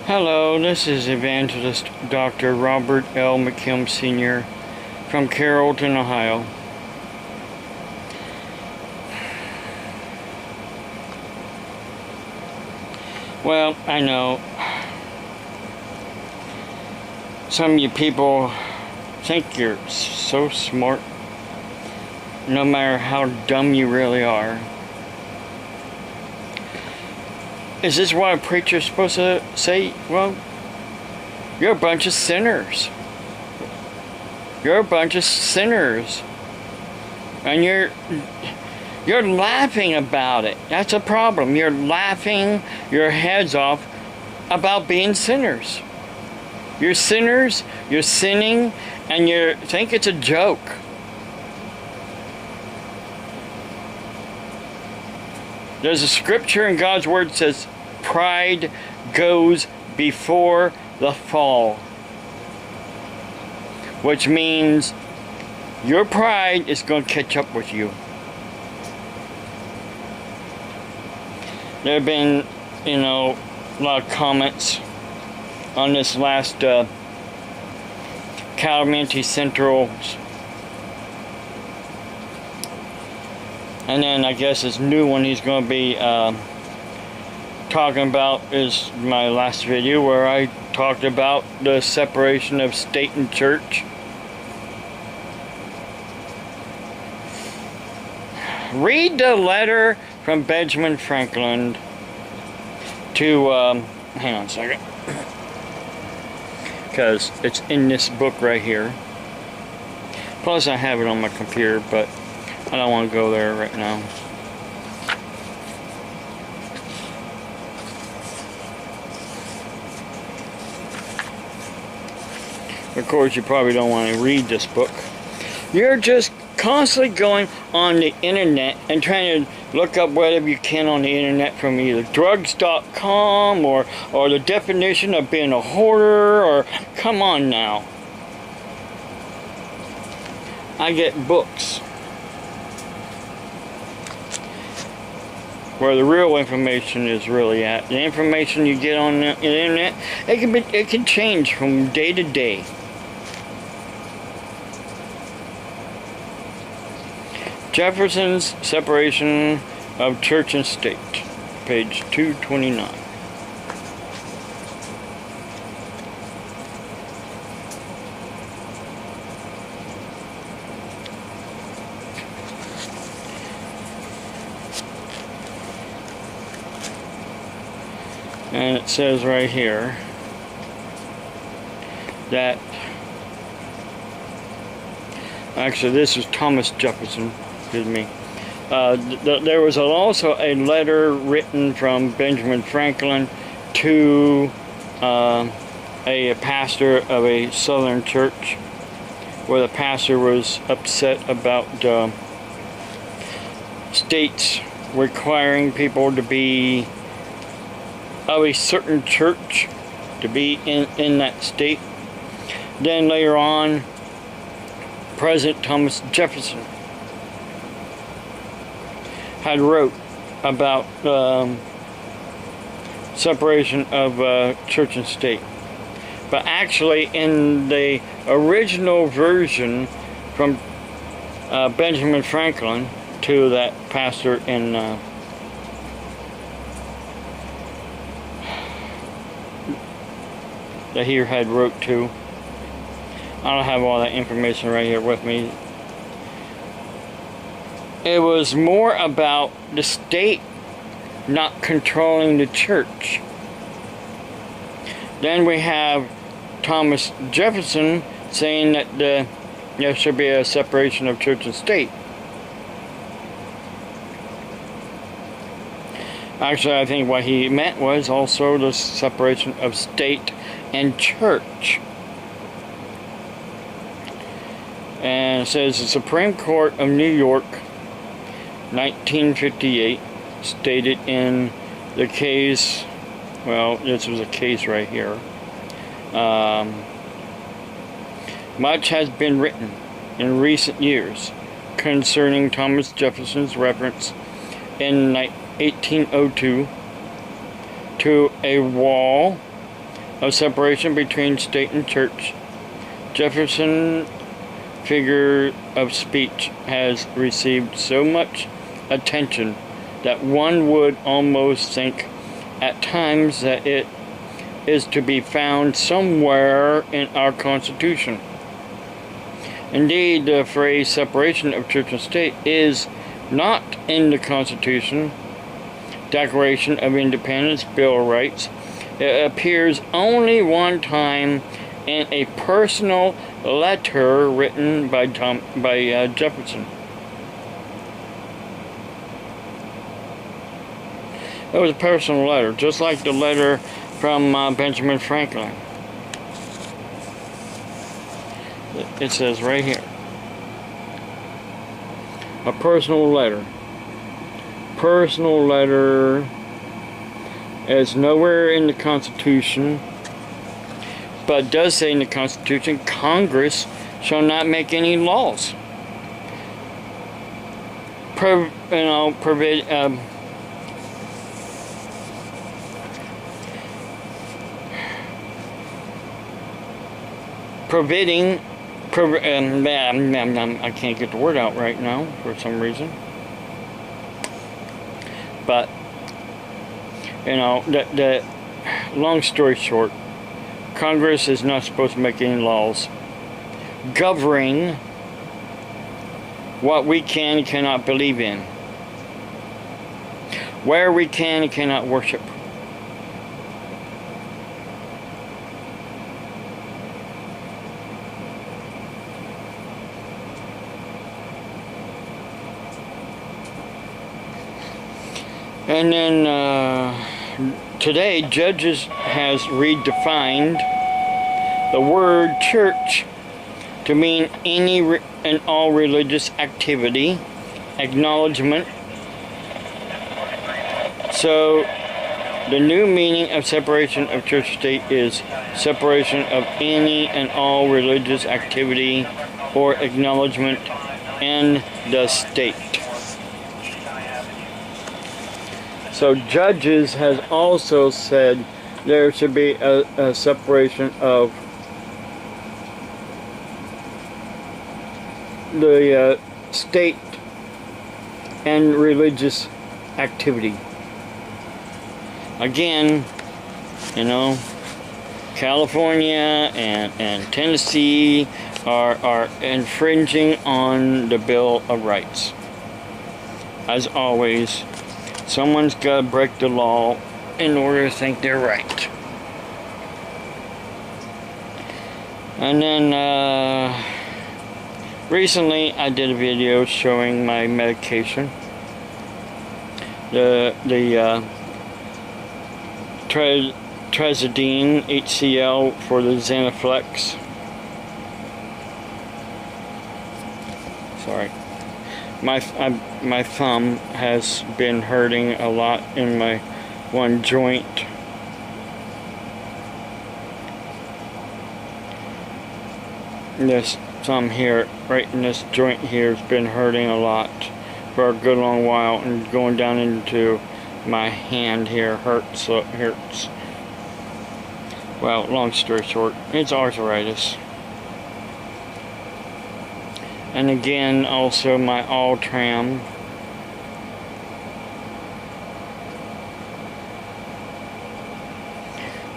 Hello, this is Evangelist Dr. Robert L. McKim Sr. from Carrollton, Ohio. Well, I know some of you people think you're so smart, no matter how dumb you really are. Is this what a preacher's supposed to say? Well, you're a bunch of sinners. You're a bunch of sinners. And you're laughing about it. That's a problem. You're laughing your heads off about being sinners. You're sinners, you're sinning, and you think it's a joke. There's a scripture in God's Word that says, pride goes before the fall. Which means your pride is going to catch up with you. There have been, a lot of comments on this last Calamity Central. And then I guess this new one he's going to be talking about is my last video where I talked about the separation of state and church. Read the letter from Benjamin Franklin to, hang on a second, because it's in this book right here. Plus I have it on my computer, but I don't want to go there right now. Of course, you probably don't want to read this book. You're just constantly going on the internet and trying to look up whatever you can on the internet from either drugs.com or the definition of being a hoarder, or come on now. I get books where the real information is really at. The information you get on the internet, it can change from day to day. Jefferson's Separation of Church and State, page 229. And it says right here that, actually this is Thomas Jefferson, excuse me. There was also a letter written from Benjamin Franklin to a pastor of a southern church, where the pastor was upset about states requiring people to be of a certain church to be in that state. Then later on, President Thomas Jefferson had wrote about separation of church and state. But actually in the original version from Benjamin Franklin to that pastor in that he had wrote to. I don't have all that information right here with me. It was more about the state not controlling the church. Then we have Thomas Jefferson saying that there should be a separation of church and state. Actually, I think what he meant was also the separation of state and church. And it says the Supreme Court of New York, 1958, stated in the case, well, this was a case right here. Much has been written in recent years concerning Thomas Jefferson's reference in 1802 to a wall of separation between state and church. Jefferson's figure of speech has received so much attention that one would almost think at times that it is to be found somewhere in our Constitution. Indeed, the phrase separation of church and state is not in the Constitution, Declaration of Independence, Bill of Rights. It appears only one time in a personal letter written by Jefferson. It was a personal letter, just like the letter from Benjamin Franklin. It says right here, a personal letter. Personal letter is nowhere in the Constitution, but does say in the Constitution, Congress shall not make any laws I can't get the word out right now for some reason. But, the long story short, Congress is not supposed to make any laws governing what we can and cannot believe in, where we can and cannot worship. And then today, Judges has redefined the word church to mean any and all religious activity, acknowledgement. So, the new meaning of separation of church and state is separation of any and all religious activity or acknowledgement in the state. So Judges has also said there should be a separation of the state and religious activity. Again, California and Tennessee are infringing on the Bill of Rights. As always, someone's got to break the law in order to think they're right. And then recently I did a video showing my medication. The Trazodone HCl for the Xenoflex. Sorry. My thumb has been hurting a lot in my one joint. This thumb here, right in this joint here, has been hurting a lot for a good long while, and going down into my hand here hurts, so it hurts. Well, long story short, it's arthritis. And again, also my Ultram.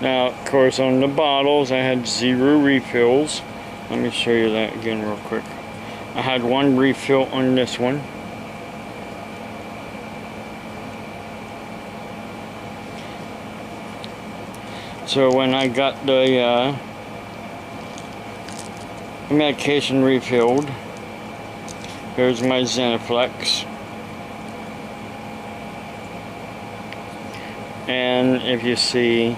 Now, of course, on the bottles, I had 0 refills. Let me show you that again real quick. I had 1 refill on this one. So when I got the medication refilled, here's my Xenoflex. And if you see,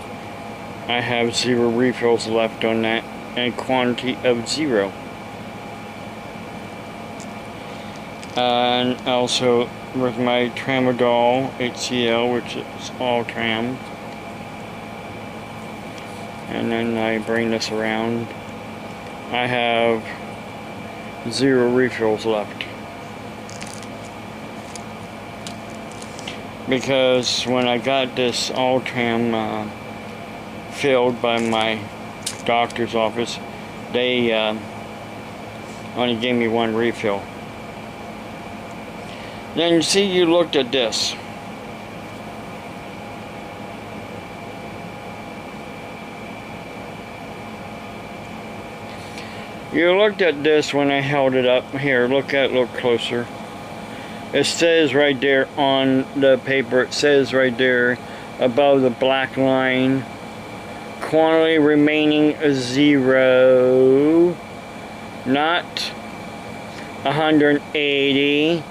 I have 0 refills left on that, and quantity of 0. And also with my Tramadol HCl, which is all tram. And then I bring this around. I have 0 refills left. Because when I got this Ultram filled by my doctor's office. They only gave me one refill. Then see, you looked at this. You looked at this when I held it up. Here, look at it a little closer. It says right there on the paper, it says right there above the black line, quantity remaining 0, not 180.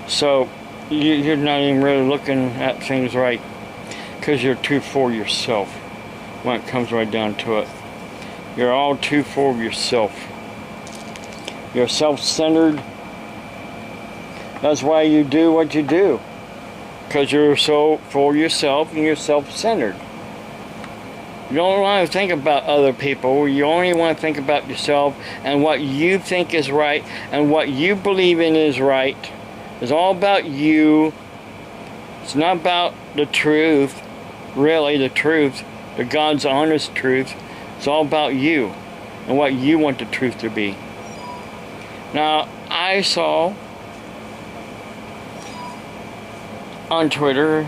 So you're not even really looking at things right, because you're too for yourself when it comes right down to it. You're all too for yourself. You're self-centered. That's why you do what you do, because you're so for yourself and you're self-centered. You don't want to think about other people. You only want to think about yourself and what you think is right and what you believe in is right. It's all about you. It's not about the truth, really the truth, the God's honest truth. It's all about you and what you want the truth to be. Now, I saw on Twitter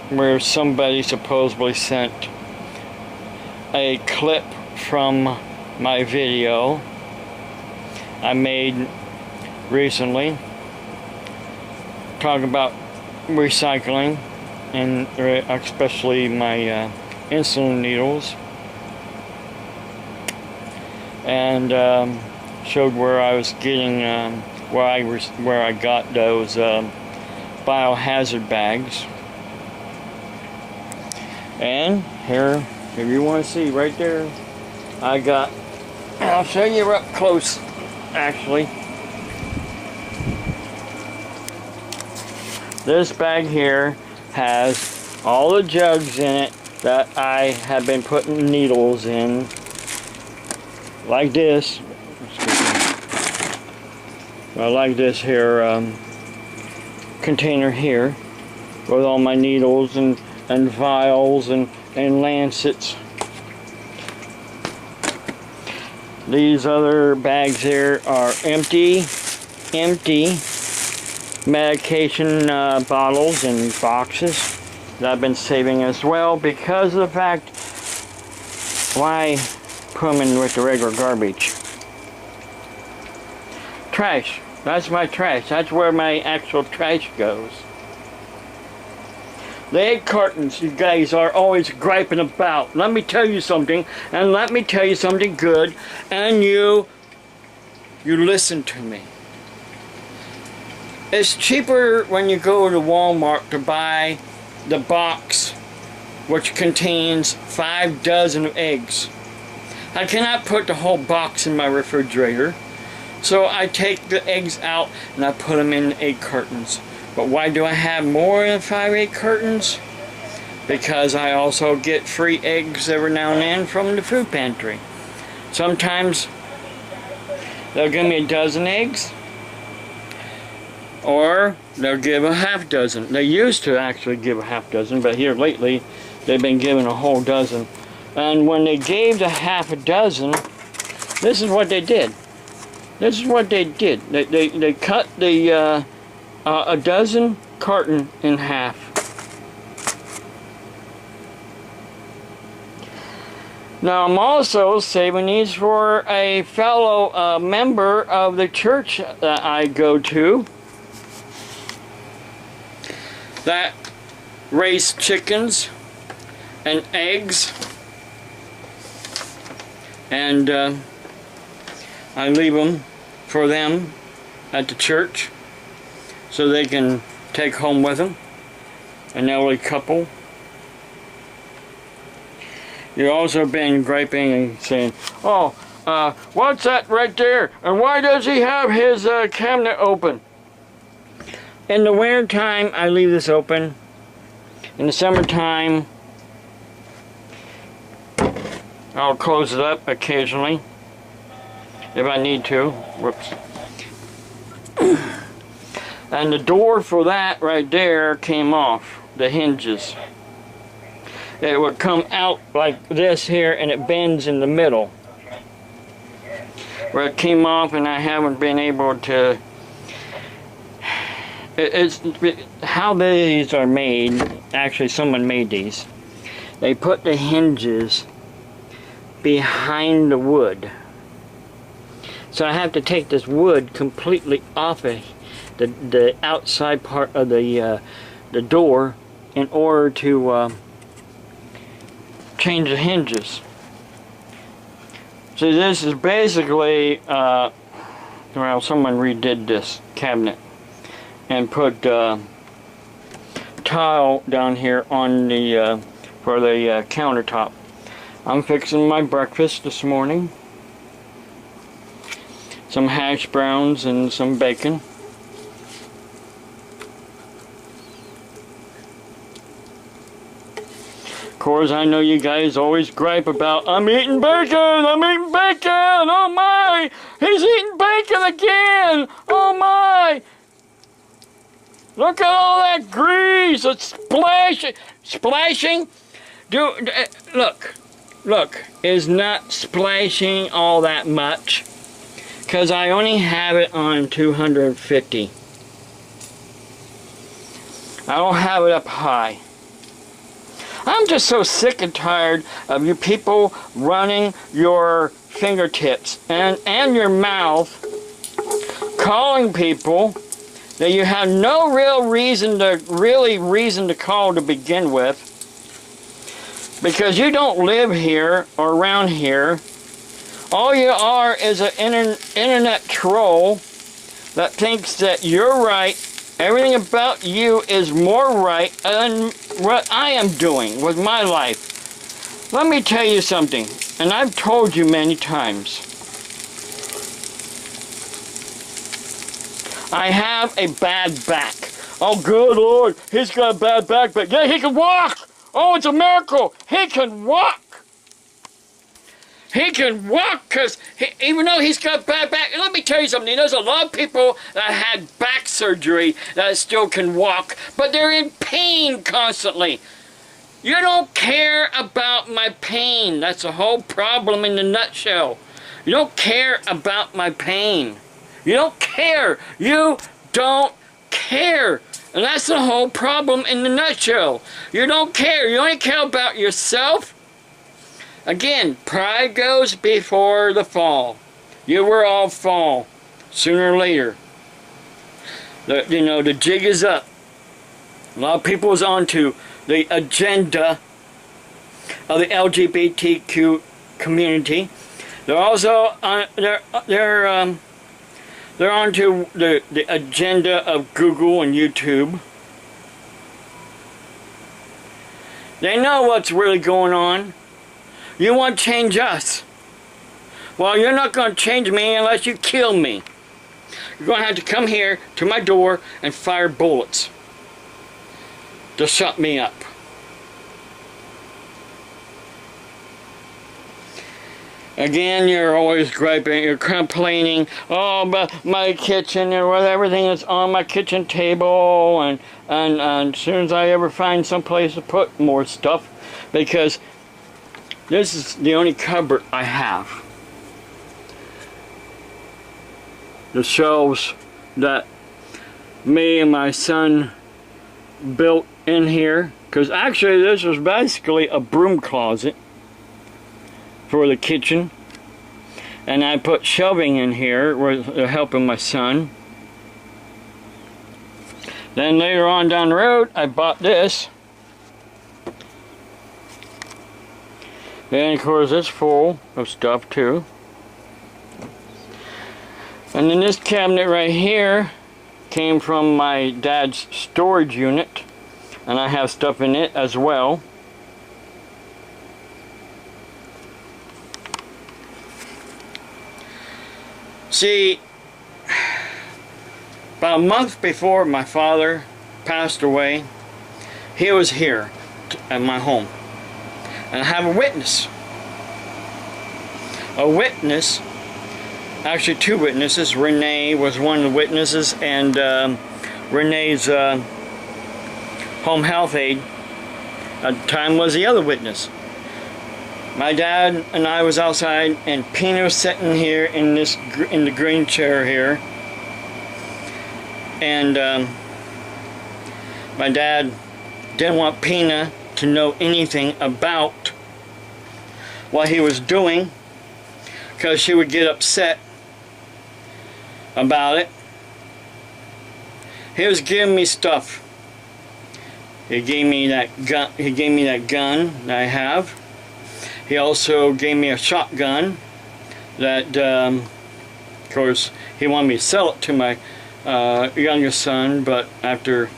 where somebody supposedly sent a clip from my video I made recently, talking about recycling, and especially my insulin needles, and showed where I was getting where I got those biohazard bags. And here, if you want to see right there, I got, I'll show you up close actually. This bag here has all the jugs in it that I have been putting needles in, like this. Well, like this here container here, with all my needles and vials and lancets. These other bags here are empty medication bottles and boxes that I've been saving as well, because of the fact, why put them in with the regular garbage? Trash. That's my trash. That's where my actual trash goes. The egg cartons you guys are always griping about. Let me tell you something, and let me tell you something good, and you listen to me. It's cheaper when you go to Walmart to buy the box which contains 5 dozen eggs. I cannot put the whole box in my refrigerator, so I take the eggs out and I put them in egg cartons. But why do I have more than 5 egg cartons? Because I also get free eggs every now and then from the food pantry. Sometimes they'll give me a dozen eggs, or they'll give a half dozen. They used to actually give a half dozen, but here lately they've been giving a whole dozen. And when they gave the half a dozen, this is what they did. This is what they did. They cut the a dozen carton in half. Now I'm also saving these for a fellow member of the church that I go to, that raise chickens and eggs, and I leave them for them at the church so they can take home with them, an elderly couple. You've also been griping and saying, oh, what's that right there, and why does he have his cabinet open? In the winter time, I leave this open. In the summertime, I'll close it up occasionally if I need to. Whoops. And the door for that right there came off, the hinges. It would come out like this here, and it bends in the middle. Where it came off, and I haven't been able to... how these are made, actually someone made these. They put the hinges behind the wood. So I have to take this wood completely off of the outside part of the door in order to change the hinges. So this is basically, well, someone redid this cabinet and put tile down here on the for the countertop. I'm fixing my breakfast this morning. Some hash browns and some bacon. Of course, I know you guys always gripe about, I'm eating bacon, oh my, he's eating bacon again, oh my. Look at all that grease, it's splashing. Look, is not splashing all that much, because I only have it on 250. I don't have it up high. I'm just so sick and tired of you people running your fingertips and your mouth, calling people that you have no real reason to call to begin with, because you don't live here or around here. All you are is an internet troll that thinks that you're right. Everything about you is more right than what I am doing with my life. Let me tell you something, and I've told you many times. I have a bad back. Oh, good Lord, he's got a bad back, but yeah, he can walk. Oh, it's a miracle. He can walk. He can walk, because even though he's got bad back, let me tell you something, there's a lot of people that had back surgery that still can walk, but they're in pain constantly. You don't care about my pain. That's the whole problem in the nutshell. You don't care about my pain. You don't care. You don't care. And that's the whole problem in the nutshell. You don't care. You only care about yourself. Again, pride goes before the fall. You will all fall sooner or later. The jig is up. A lot of people is onto the agenda of the LGBTQ community. They're also on, they're onto the agenda of Google and YouTube. They know what's really going on. You want to change us. Well, you're not going to change me unless you kill me. You're going to have to come here to my door and fire bullets to shut me up. Again, you're always griping, you're complaining, oh, but my kitchen and with everything that's on my kitchen table, and as soon as I ever find some place to put more stuff, because this is the only cupboard I have. The shelves that me and my son built in here, because actually this was basically a broom closet for the kitchen, and I put shelving in here with helping my son. Then later on down the road I bought this. And of course it's full of stuff too. And then this cabinet right here came from my dad's storage unit, and I have stuff in it as well. See, about a month before my father passed away, he was here at my home. And I have a witness. a witness, actually two witnesses. Renee was one of the witnesses, and Renee's home health aide at the time was the other witness. My dad and I was outside, and Pina was sitting here in the green chair here, and my dad didn't want Pina to know anything about what he was doing, because she would get upset about it. He was giving me stuff. He gave me that gun. He gave me that gun that I have. He also gave me a shotgun that, of course, he wanted me to sell it to my youngest son, but after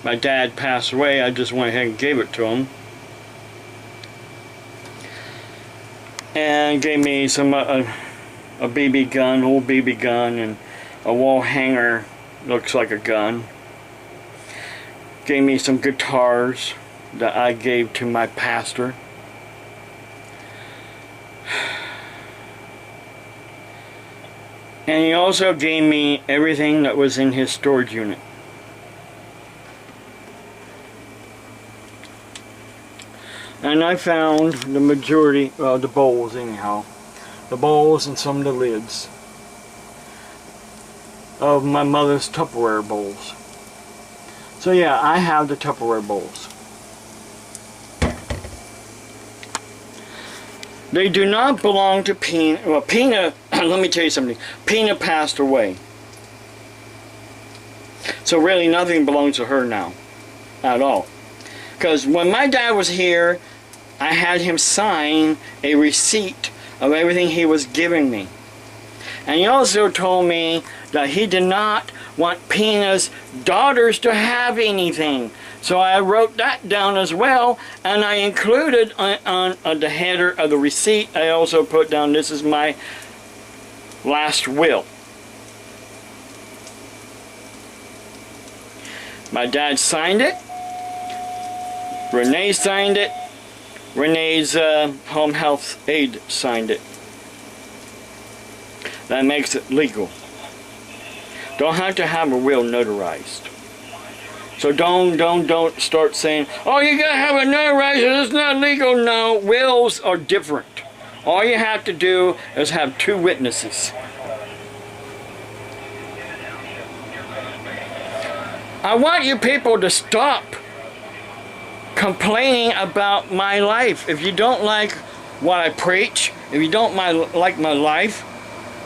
my dad passed away, I just went ahead and gave it to him. And gave me some a BB gun, old BB gun, and a wall hanger, looks like a gun. Gave me some guitars that I gave to my pastor. And he also gave me everything that was in his storage unit. And I found the majority, well, the bowls anyhow, the bowls and some of the lids of my mother's Tupperware bowls. So yeah, I have the Tupperware bowls. They do not belong to Pina. Well, Pina, let me tell you something. Pina passed away. So really nothing belongs to her now. At all. Because when my dad was here, I had him sign a receipt of everything he was giving me. And he also told me that he did not want Pina's daughters to have anything. So I wrote that down as well, and I included on the header of the receipt, I also put down, this is my last will. My dad signed it. Renee signed it. Renee's home health aide signed it. That makes it legal. Don't have to have a will notarized. So don't start saying, oh, you gotta have it notarized, it's not legal. No, wills are different. All you have to do is have two witnesses. I want you people to stop complaining about my life. If you don't like what I preach, if you don't like my life,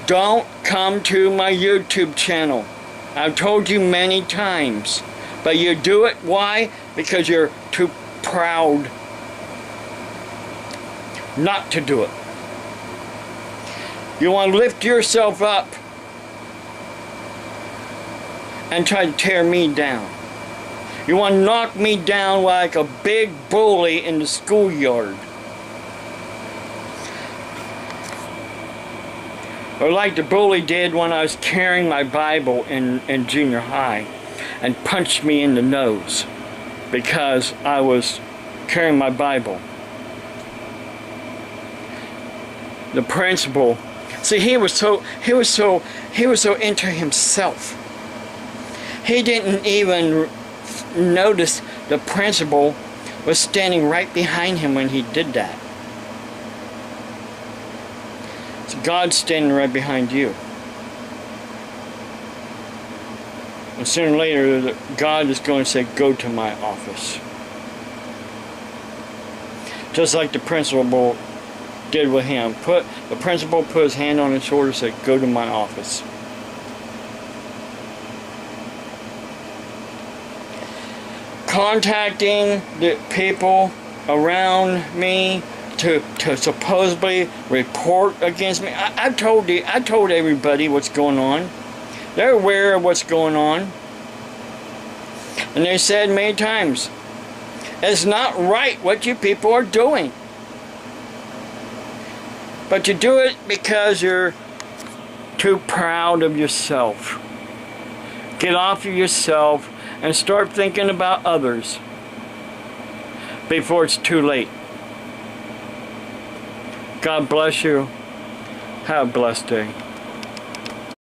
don't come to my YouTube channel. I've told you many times. But you do it, why? Because you're too proud not to do it. You want to lift yourself up and try to tear me down. You want to knock me down like a big bully in the schoolyard. Or like the bully did when I was carrying my Bible in junior high, and punched me in the nose because I was carrying my Bible. The principal, see, he was so into himself. He didn't even notice the principal was standing right behind him when he did that. It's God standing right behind you. And sooner or later, God is going to say, go to my office. Just like the principal did with him. The principal put his hand on his shoulder and said, go to my office. Contacting the people around me to supposedly report against me. I told everybody what's going on. They're aware of what's going on. And they said many times, it's not right what you people are doing. But you do it because you're too proud of yourself. Get off of yourself and start thinking about others before it's too late. God bless you. Have a blessed day.